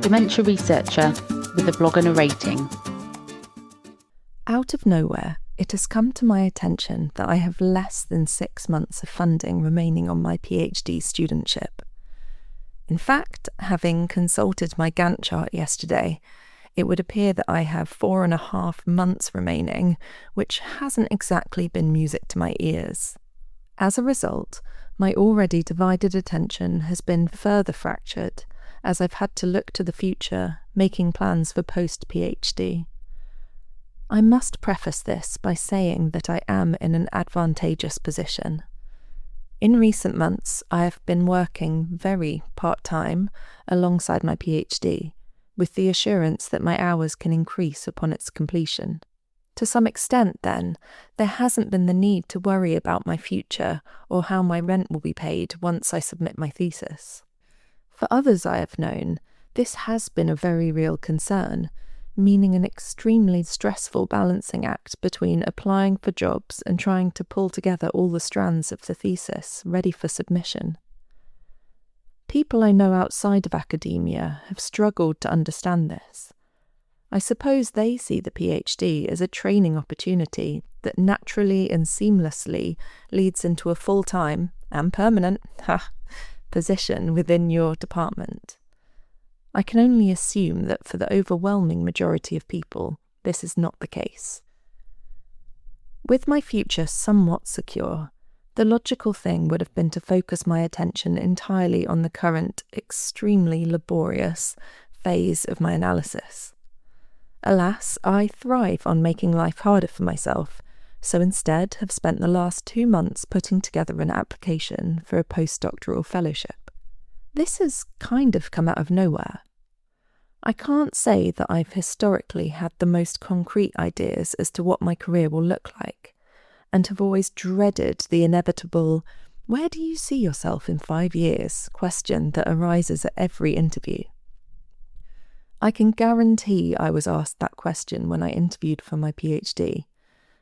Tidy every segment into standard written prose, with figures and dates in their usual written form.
Dementia Researcher with a blog and a rating. Out of nowhere, it has come to my attention that I have less than 6 months of funding remaining on my PhD studentship. In fact, having consulted my Gantt chart yesterday, it would appear that I have 4.5 months remaining, which hasn't exactly been music to my ears. As a result, my already divided attention has been further fractured, as I've had to look to the future, making plans for post-PhD. I must preface this by saying that I am in an advantageous position. In recent months, I have been working very part-time alongside my PhD, with the assurance that my hours can increase upon its completion. To some extent, then, there hasn't been the need to worry about my future or how my rent will be paid once I submit my thesis. For others I have known, this has been a very real concern, meaning an extremely stressful balancing act between applying for jobs and trying to pull together all the strands of the thesis ready for submission. People I know outside of academia have struggled to understand this. I suppose they see the PhD as a training opportunity that naturally and seamlessly leads into a full-time and permanent position within your department. I can only assume that for the overwhelming majority of people, this is not the case. With my future somewhat secure, the logical thing would have been to focus my attention entirely on the current, extremely laborious phase of my analysis. Alas, I thrive on making life harder for myself, so instead have spent the last 2 months putting together an application for a postdoctoral fellowship. This has kind of come out of nowhere. I can't say that I've historically had the most concrete ideas as to what my career will look like, and have always dreaded the inevitable, "Where do you see yourself in 5 years?" question that arises at every interview. I can guarantee I was asked that question when I interviewed for my PhD,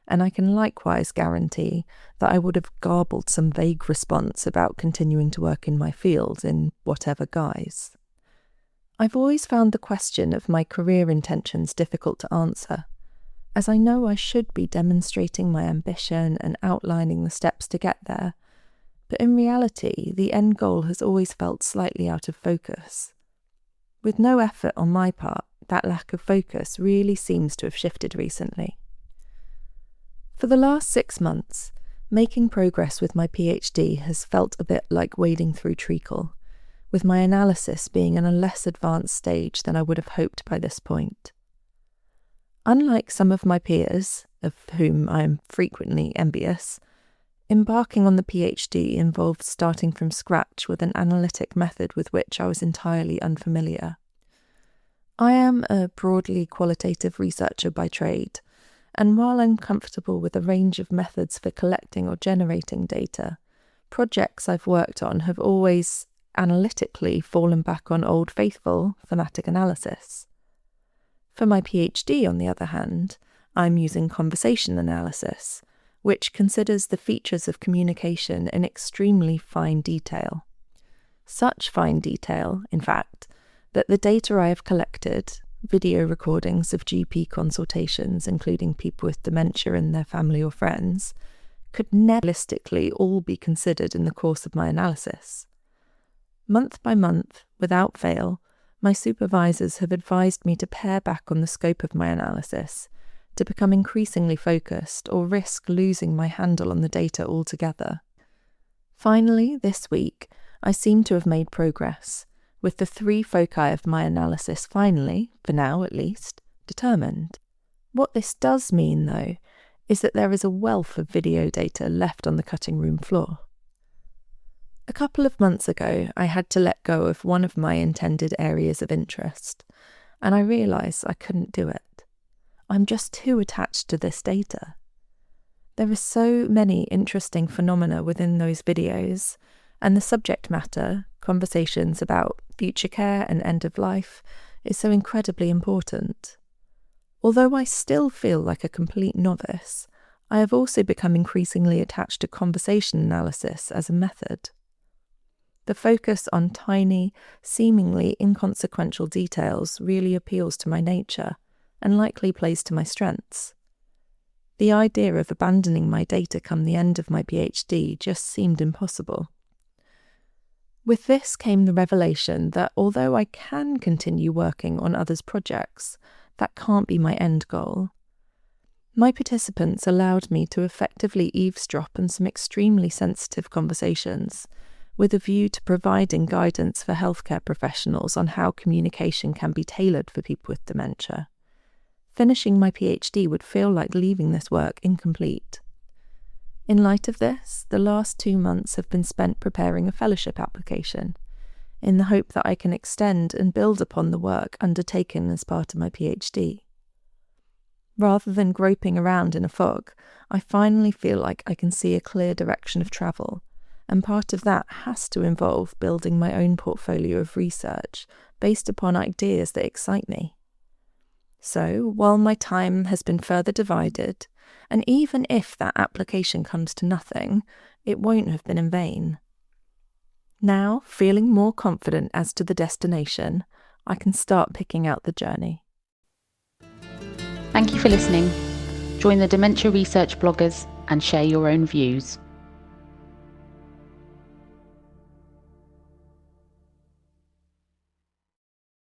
and I can likewise guarantee that I would have garbled some vague response about continuing to work in my field in whatever guise. I've always found the question of my career intentions difficult to answer, as I know I should be demonstrating my ambition and outlining the steps to get there, but in reality the end goal has always felt slightly out of focus. With no effort on my part, that lack of focus really seems to have shifted recently. For the last 6 months, making progress with my PhD has felt a bit like wading through treacle, with my analysis being in a less advanced stage than I would have hoped by this point. Unlike some of my peers, of whom I am frequently envious, embarking on the PhD involved starting from scratch with an analytic method with which I was entirely unfamiliar. I am a broadly qualitative researcher by trade, and while I'm comfortable with a range of methods for collecting or generating data, projects I've worked on have always analytically fallen back on old faithful thematic analysis. For my PhD, on the other hand, I'm using conversation analysis, which considers the features of communication in extremely fine detail. Such fine detail, in fact, that the data I have collected, video recordings of GP consultations including people with dementia and their family or friends, could never realistically all be considered in the course of my analysis. Month by month, without fail, my supervisors have advised me to pare back on the scope of my analysis, to become increasingly focused or risk losing my handle on the data altogether. Finally, this week, I seem to have made progress, with the 3 foci of my analysis finally, for now at least, determined. What this does mean, though, is that there is a wealth of video data left on the cutting room floor. A couple of months ago, I had to let go of one of my intended areas of interest, and I realised I couldn't do it. I'm just too attached to this data. There are so many interesting phenomena within those videos, and the subject matter, conversations about future care and end of life, is so incredibly important. Although I still feel like a complete novice, I have also become increasingly attached to conversation analysis as a method. The focus on tiny, seemingly inconsequential details really appeals to my nature and likely plays to my strengths. The idea of abandoning my data come the end of my PhD just seemed impossible. With this came the revelation that although I can continue working on others' projects, that can't be my end goal. My participants allowed me to effectively eavesdrop on some extremely sensitive conversations, with a view to providing guidance for healthcare professionals on how communication can be tailored for people with dementia. Finishing my PhD would feel like leaving this work incomplete. In light of this, the last 2 months have been spent preparing a fellowship application, in the hope that I can extend and build upon the work undertaken as part of my PhD. Rather than groping around in a fog, I finally feel like I can see a clear direction of travel, and part of that has to involve building my own portfolio of research based upon ideas that excite me. So, while my time has been further divided, and even if that application comes to nothing, it won't have been in vain. Now, feeling more confident as to the destination, I can start picking out the journey. Thank you for listening. Join the Dementia Research bloggers and share your own views.